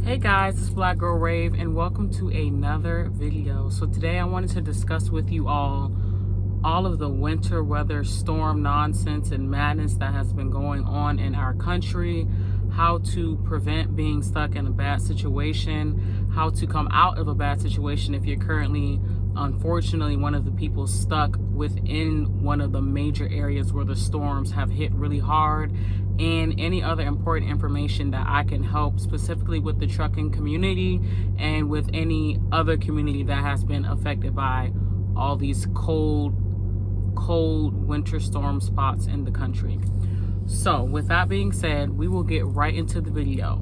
Hey guys, it's Black Girl Rave and welcome to another video. So today I wanted to discuss with you all of the winter weather storm nonsense and madness that has been going on in our country, how to prevent being stuck in a bad situation, how to come out of a bad situation if you're currently, unfortunately, one of the people stuck within one of the major areas where the storms have hit really hard, and any other important information that I can help specifically with the trucking community and with any other community that has been affected by all these cold winter storm spots in the country. So with that being said, we will get right into the video.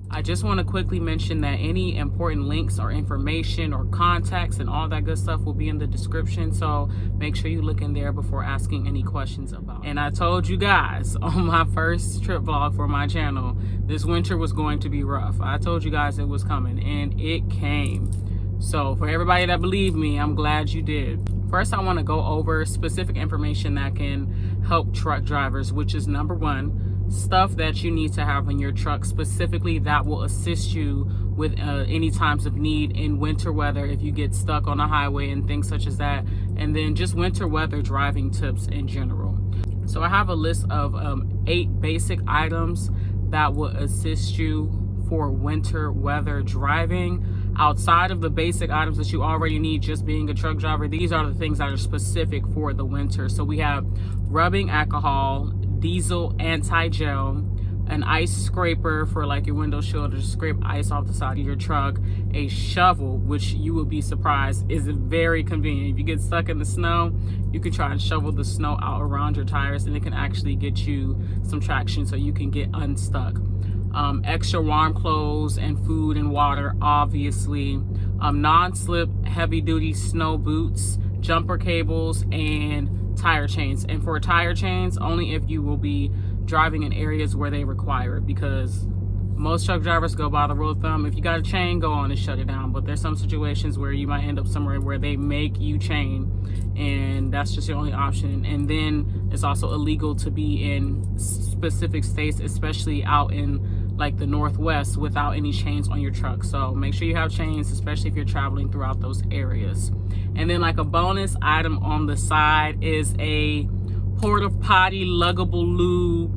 I just want to quickly mention that any important links or information or contacts and all that good stuff will be in the description, so make sure you look in there before asking any questions about it. And I told you guys on my first trip vlog for my channel, this winter was going to be rough. I told you guys it was coming, and it came. So for everybody that believed me, I'm glad you did. First, I want to go over specific information that can help truck drivers, which is number one, stuff that you need to have in your truck specifically that will assist you with any times of need in winter weather if you get stuck on a highway and things such as that, and then just winter weather driving tips in general. So I have a list of 8 basic items that will assist you for winter weather driving. Outside of the basic items that you already need just being a truck driver, these are the things that are specific for the winter. So we have rubbing alcohol, diesel anti-gel, an ice scraper for like your window shield to scrape ice off the side of your truck, a shovel, which you will be surprised is very convenient. If you get stuck in the snow, you can try and shovel the snow out around your tires, and it can actually get you some traction so you can get unstuck. Extra warm clothes and food and water, obviously. Non-slip heavy-duty snow boots, jumper cables, and tire chains. And for tire chains, only if you will be driving in areas where they require it, because most truck drivers go by the rule of thumb, if you got a chain, go on and shut it down. But there's some situations where you might end up somewhere where they make you chain, and that's just your only option. And then it's also illegal to be in specific states, especially out in like the Northwest, without any chains on your truck. So make sure you have chains, especially if you're traveling throughout those areas. And then like a bonus item on the side is a porta potty luggable lube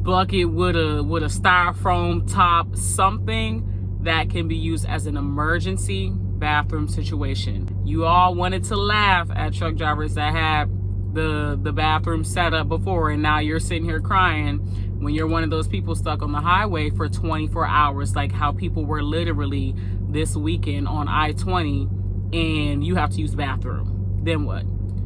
bucket with a styrofoam top, something that can be used as an emergency bathroom situation. You all wanted to laugh at truck drivers that had the bathroom set up before, and now you're sitting here crying when you're one of those people stuck on the highway for 24 hours, like how people were literally this weekend on I-20, and you have to use the bathroom. Then what?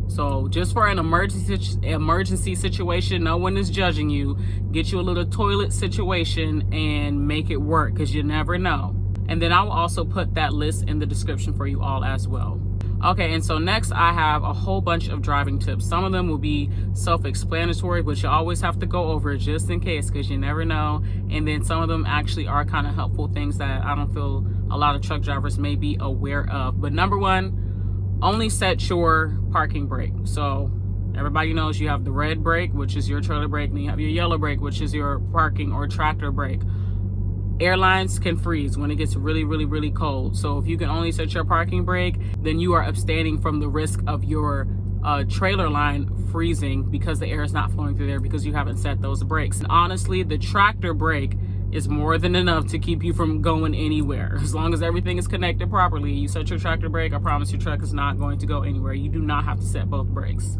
So just for an emergency situation, no one is judging you. Get you a little toilet situation and make it work, because you never know. And then I will also put that list in the description for you all as well. Okay, and so next I have a whole bunch of driving tips. Some of them will be self-explanatory, but you always have to go over it just in case, because you never know. And then some of them actually are kind of helpful things that I don't feel a lot of truck drivers may be aware of. But number one, only set your parking brake. So everybody knows you have the red brake, which is your trailer brake, and you have your yellow brake, which is your parking or tractor brake. Airlines can freeze when it gets really cold. So if you can only set your parking brake, then you are abstaining from the risk of your trailer line freezing because the air is not flowing through there because you haven't set those brakes. And honestly, the tractor brake is more than enough to keep you from going anywhere. As long as everything is connected properly, you set your tractor brake, I promise your truck is not going to go anywhere. You do not have to set both brakes.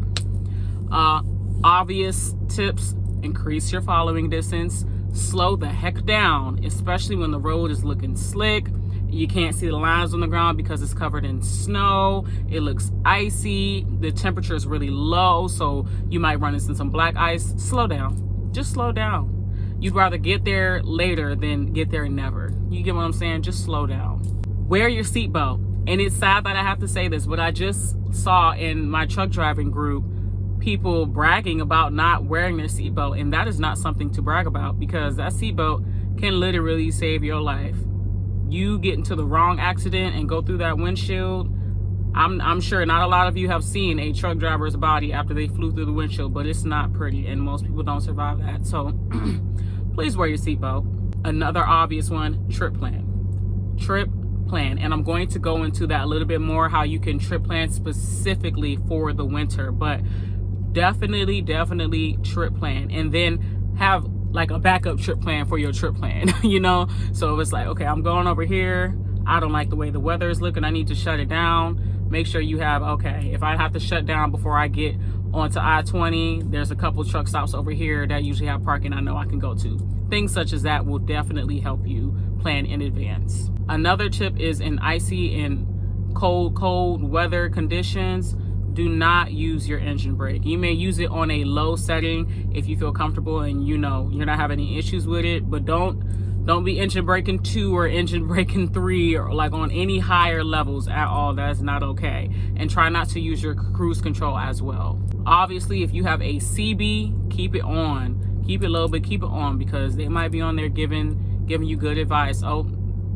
Obvious tips: increase your following distance. Slow the heck down, especially when the road is looking slick. You can't see the lines on the ground because it's covered in snow. It looks icy. The temperature is really low, so you might run into some black ice. Slow down. Just slow down. You'd rather get there later than get there never. You get what I'm saying? Just slow down. Wear your seatbelt. And it's sad that I have to say this, but I just saw in my truck driving group people bragging about not wearing their seatbelt, and that is not something to brag about, because that seatbelt can literally save your life. you get into the wrong accident and go through that windshield, I'm sure not a lot of you have seen a truck driver's body after they flew through the windshield, but it's not pretty, and most people don't survive that. So please wear your seatbelt. Another obvious one, trip plan. Trip plan, and I'm going to go into that a little bit more, how you can trip plan specifically for the winter, but definitely trip plan, and then have like a backup trip plan for your trip plan. You know, so if it's like, okay, I'm going over here, I don't like the way the weather is looking, I need to shut it down. Make sure you have, okay, if I have to shut down before I get onto I-20, there's a couple truck stops over here that usually have parking I know I can go to. Things such as that will definitely help you plan in advance. Another tip is in icy and cold weather conditions, do not use your engine brake. You may use it on a low setting if you feel comfortable and you know you're not having any issues with it, but don't be engine braking 2 or engine braking 3 or like on any higher levels at all. That's not okay. And try not to use your cruise control as well. Obviously, if you have a CB, keep it on. Keep it low, but keep it on, because they might be on there giving you good advice. Oh,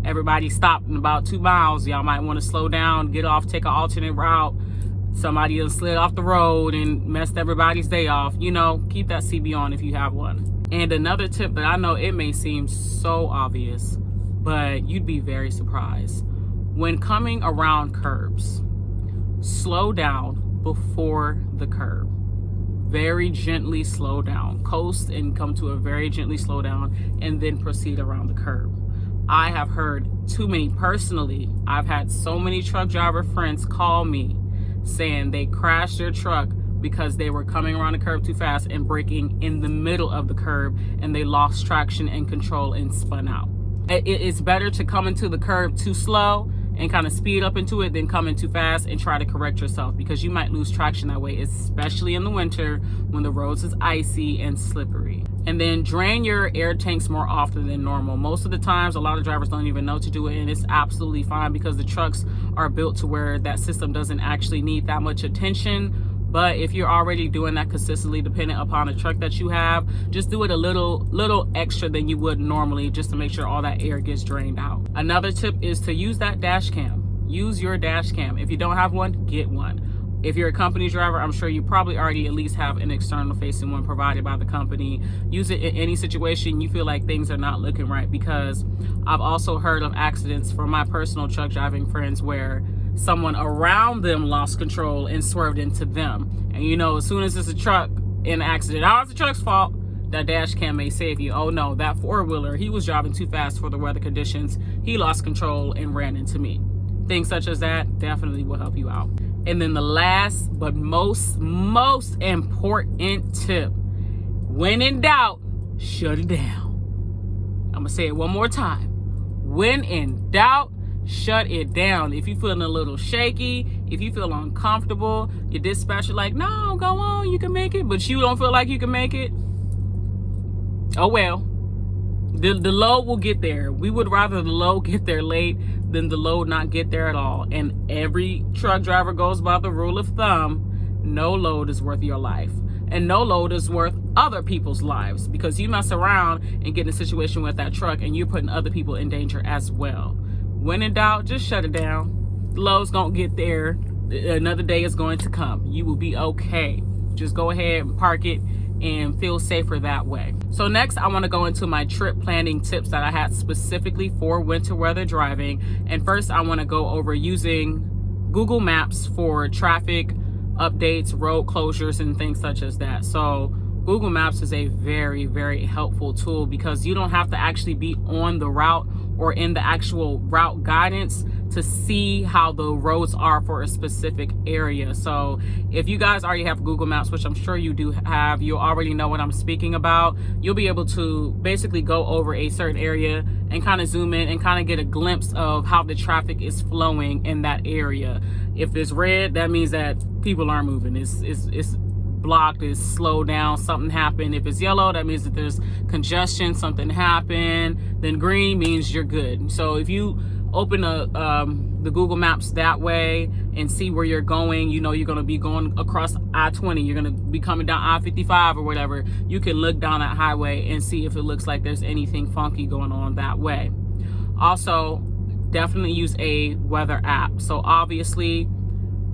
everybody stopped in about 2 miles. Y'all might want to slow down, get off, take an alternate route. Somebody else slid off the road and messed everybody's day off. You know, keep that CB on if you have one. And another tip that I know, it may seem so obvious, but you'd be very surprised. When coming around curbs, slow down before the curb. Very gently slow down. Coast and come to a very gently slow down and then proceed around the curb. I have heard too many, personally, I've had so many truck driver friends call me saying they crashed their truck because they were coming around the curb too fast and braking in the middle of the curb, and they lost traction and control and spun out. It's better to come into the curb too slow and kind of speed up into it than come in too fast and try to correct yourself, because you might lose traction that way, especially in the winter when the roads is icy and slippery. And then drain your air tanks more often than normal. Most of the times, a lot of drivers don't even know to do it, and it's absolutely fine because the trucks are built to where that system doesn't actually need that much attention. But if you're already doing that consistently, depending upon the truck that you have, just do it a little extra than you would normally, just to make sure all that air gets drained out. Another tip is to use that dash cam. Use your dash cam. If you don't have one, get one. If you're a company driver, I'm sure you probably already at least have an external facing one provided by the company. Use it in any situation you feel like things are not looking right, because I've also heard of accidents from my personal truck driving friends where someone around them lost control and swerved into them. And you know, as soon as it's a truck in an accident, oh, it's the truck's fault, that dash cam may save you. Oh no, that four-wheeler, he was driving too fast for the weather conditions. He lost control and ran into me. Things such as that definitely will help you out. And then the last but most important tip, when in doubt, shut it down. I'm gonna say it one more time. When in doubt, shut it down. If you're feeling a little shaky, if you feel uncomfortable, your dispatcher like, no, go on, you can make it, but you don't feel like you can make it, oh well, the load will get there. We would rather the load get there late than the load not get there at all. And every truck driver goes by the rule of thumb, no load is worth your life. And no load is worth other people's lives, because you mess around and get in a situation with that truck and you're putting other people in danger as well. When in doubt, just shut it down. The load's gonna get there. Another day is going to come. You will be okay. Just go ahead and park it and feel safer that way. So next, I want to go into my trip planning tips that I had specifically for winter weather driving. And first, I want to go over using Google Maps for traffic updates, road closures, and things such as that. So Google Maps is a very helpful tool, because you don't have to actually be on the route or in the actual route guidance to see how the roads are for a specific area. So if you guys already have Google Maps, which I'm sure you do have, you already know what I'm speaking about. You'll be able to basically go over a certain area and kind of zoom in and kind of get a glimpse of how the traffic is flowing in that area. If it's red, that means that people aren't moving. It's blocked, is slowed down, something happened. If it's yellow, that means that there's congestion, something happened. Then green means you're good. So if you open the Google Maps that way and see where you're going, you know you're going to be going across I-20, you're going to be coming down I-55 or whatever, you can look down that highway and see if it looks like there's anything funky going on that way. Also, definitely use a weather app. So obviously,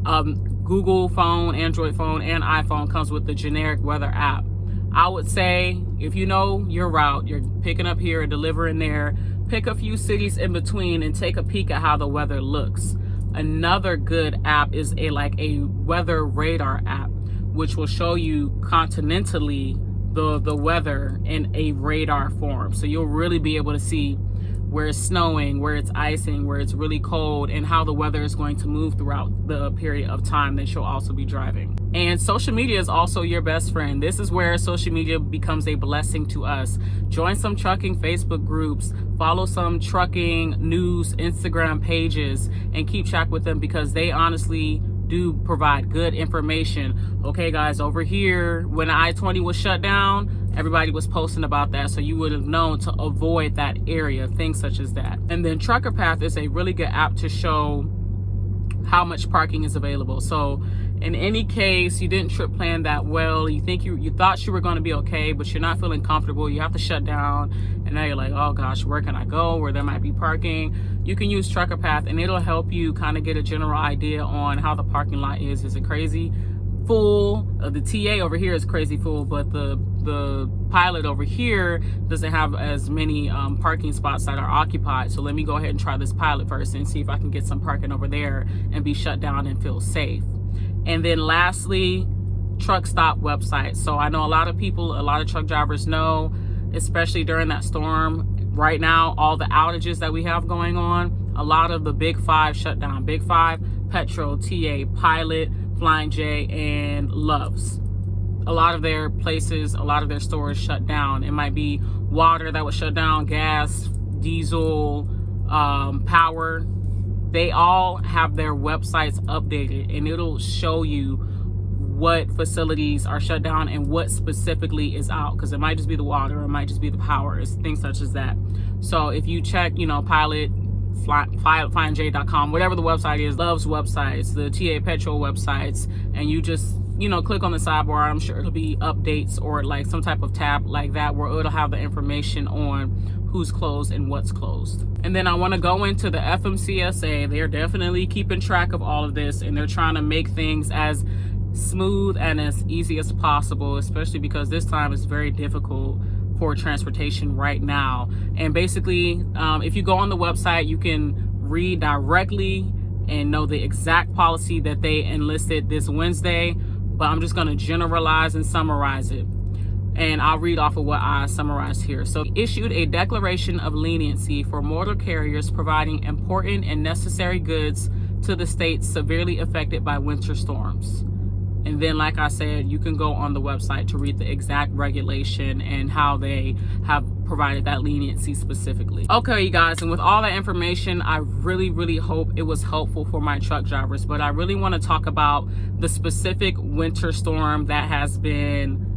Google phone, Android phone, and iPhone comes with the generic weather app. I would say if you know your route, you're picking up here, delivering there, pick a few cities in between and take a peek at how the weather looks. Another good app is a weather radar app, which will show you continentally the weather in a radar form. So you'll really be able to see where it's snowing, where it's icing, where it's really cold, and how the weather is going to move throughout the period of time that you'll also be driving. And social media is also your best friend. This is where social media becomes a blessing to us. Join some trucking Facebook groups, follow some trucking news Instagram pages, and keep track with them, because they honestly do provide good information. Okay guys, over here when I-20 was shut down, everybody was posting about that, so you would have known to avoid that area, things such as that. And then Trucker Path is a really good app to show how much parking is available. So in any case you didn't trip plan that well, you thought you were going to be okay, but you're not feeling comfortable, you have to shut down, and now you're like, oh gosh, where can I go where there might be parking? You can use Trucker Path, and it'll help you kind of get a general idea on how the parking lot is. Is it crazy full? The TA over here is crazy full, but the pilot over here doesn't have as many parking spots that are occupied. So let me go ahead and try this pilot first and see if I can get some parking over there and be shut down and feel safe. And then lastly, truck stop websites. So I know a lot of truck drivers know, especially during that storm right now, all the outages that we have going on, a lot of the big five shut down. Big five: Petro, TA, Pilot, Flying J, and Loves. A lot of their places, a lot of their stores shut down. It might be water that was shut down, gas, diesel, power. They all have their websites updated, and it'll show you what facilities are shut down and what specifically is out, because it might just be the water, or it might just be the power, it's things such as that. So if you check, Pilot, flyingj.com, whatever the website is, Love's websites, the TA Petrol websites, and you just click on the sidebar, I'm sure it'll be updates or like some type of tab like that, where it'll have the information on who's closed and what's closed. And then I want to go into the FMCSA. They're definitely keeping track of all of this, and they're trying to make things as smooth and as easy as possible, especially because this time is very difficult for transportation right now. And basically, if you go on the website, you can read directly and know the exact policy that they enlisted this Wednesday, but I'm just going to generalize and summarize it. And I'll read off of what I summarized here. So, issued a declaration of leniency for motor carriers providing important and necessary goods to the states severely affected by winter storms. And then, like I said, you can go on the website to read the exact regulation and how they have provided that leniency specifically. Okay, you guys, and with all that information, I really, really hope it was helpful for my truck drivers. But I really want to talk about the specific winter storm that has been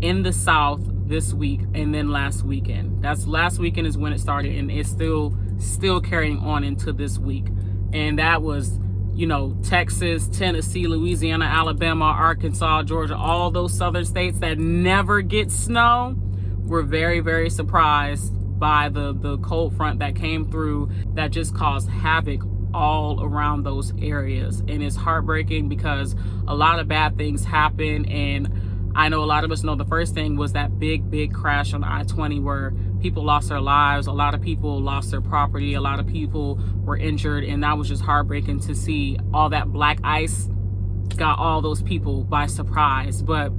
in the South this week and then last weekend. Last weekend is when it started, and it's still carrying on into this week. And that was, Texas, Tennessee, Louisiana, Alabama, Arkansas, Georgia, all those southern states that never get snow were very, very surprised by the cold front that came through that just caused havoc all around those areas. And it's heartbreaking because a lot of bad things happen, and I know a lot of us know the first thing was that big crash on I-20 where people lost their lives, a lot of people lost their property, a lot of people were injured, and that was just heartbreaking to see. All that black ice got all those people by surprise. But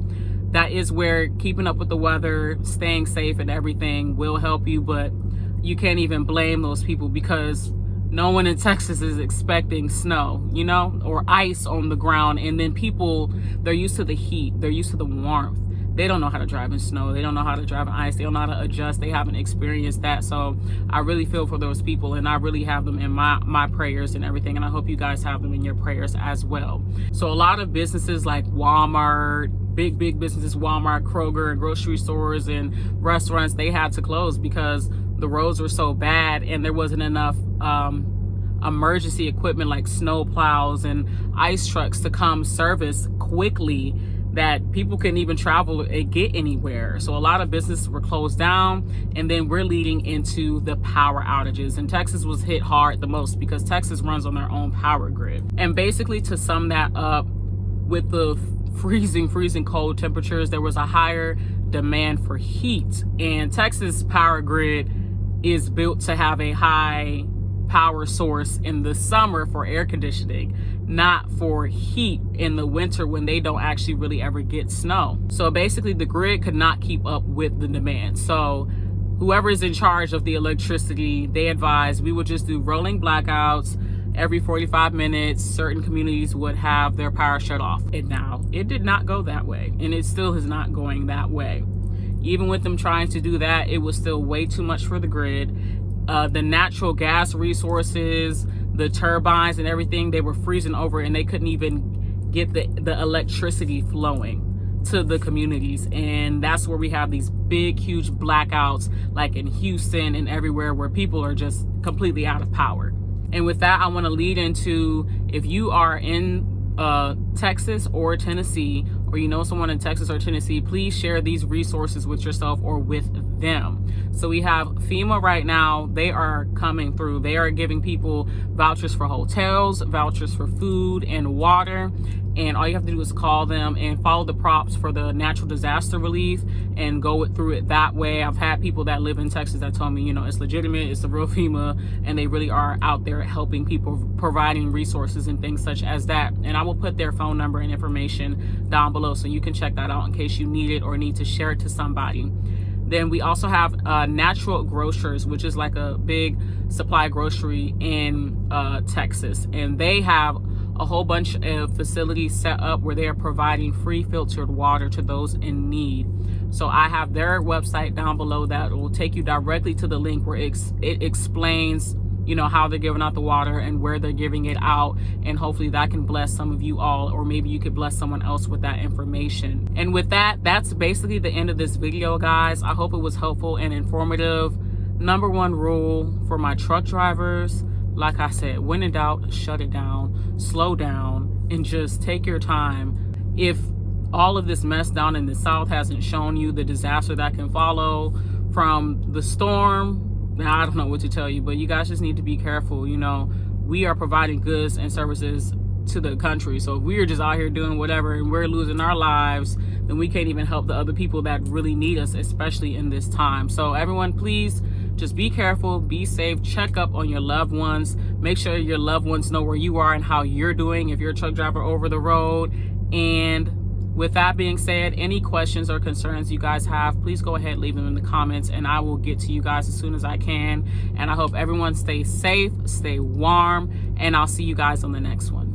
that is where keeping up with the weather, staying safe and everything will help you, but you can't even blame those people because no one in Texas is expecting snow, or ice on the ground. And then people, they're used to the heat. They're used to the warmth. They don't know how to drive in snow. They don't know how to drive in ice. They don't know how to adjust. They haven't experienced that. So I really feel for those people, and I really have them in my prayers and everything. And I hope you guys have them in your prayers as well. So a lot of businesses like Walmart, big businesses, Walmart, Kroger, and grocery stores and restaurants, they had to close because the roads were so bad and there wasn't enough emergency equipment like snow plows and ice trucks to come service quickly that people couldn't even travel and get anywhere. So a lot of businesses were closed down, and then we're leading into the power outages. And Texas was hit hard the most because Texas runs on their own power grid. And basically, to sum that up, with the freezing cold temperatures, there was a higher demand for heat. And Texas power grid is built to have a high power source in the summer for air conditioning, not for heat in the winter when they don't actually really ever get snow. So basically the grid could not keep up with the demand. So whoever is in charge of the electricity, they advised we would just do rolling blackouts every 45 minutes. Certain communities would have their power shut off. And now it did not go that way, and it still is not going that way. Even with them trying to do that, it was still way too much for the grid. The natural gas resources, the turbines and everything, they were freezing over, and they couldn't even get the electricity flowing to the communities. And that's where we have these big, huge blackouts, like in Houston and everywhere, where people are just completely out of power. And with that, I want to lead into, if you are in Texas or Tennessee, or you know someone in Texas or Tennessee, please share these resources with yourself or with them. So we have FEMA right now. They are coming through. They are giving people vouchers for hotels, vouchers for food and water. And all you have to do is call them and follow the prompts for the natural disaster relief and go through it that way. I've had people that live in Texas that told me, you know, it's legitimate, it's the real FEMA, and they really are out there helping people, providing resources and things such as that. And I will put their phone number and information down below so you can check that out in case you need it or need to share it to somebody. Then we also have Natural Grocers, which is like a big supply grocery in Texas. And they have a whole bunch of facilities set up where they are providing free filtered water to those in need. So I have their website down below that will take you directly to the link where it explains, you know, how they're giving out the water and where they're giving it out. And hopefully that can bless some of you all, or maybe you could bless someone else with that information. And with that, that's basically the end of this video, guys. I hope it was helpful and informative. Number one rule for my truck drivers, like I said, when in doubt, shut it down, slow down, and just take your time. If all of this mess down in the South hasn't shown you the disaster that can follow from the storm, now I don't know what to tell you, but you guys just need to be careful. You know, we are providing goods and services to the country. So if we are just out here doing whatever and we're losing our lives, then we can't even help the other people that really need us, especially in this time. So everyone, please just be careful, be safe, check up on your loved ones, make sure your loved ones know where you are and how you're doing if you're a truck driver over the road. And with that being said, any questions or concerns you guys have, please go ahead, leave them in the comments, and I will get to you guys as soon as I can. And I hope everyone stays safe, stay warm, and I'll see you guys on the next one.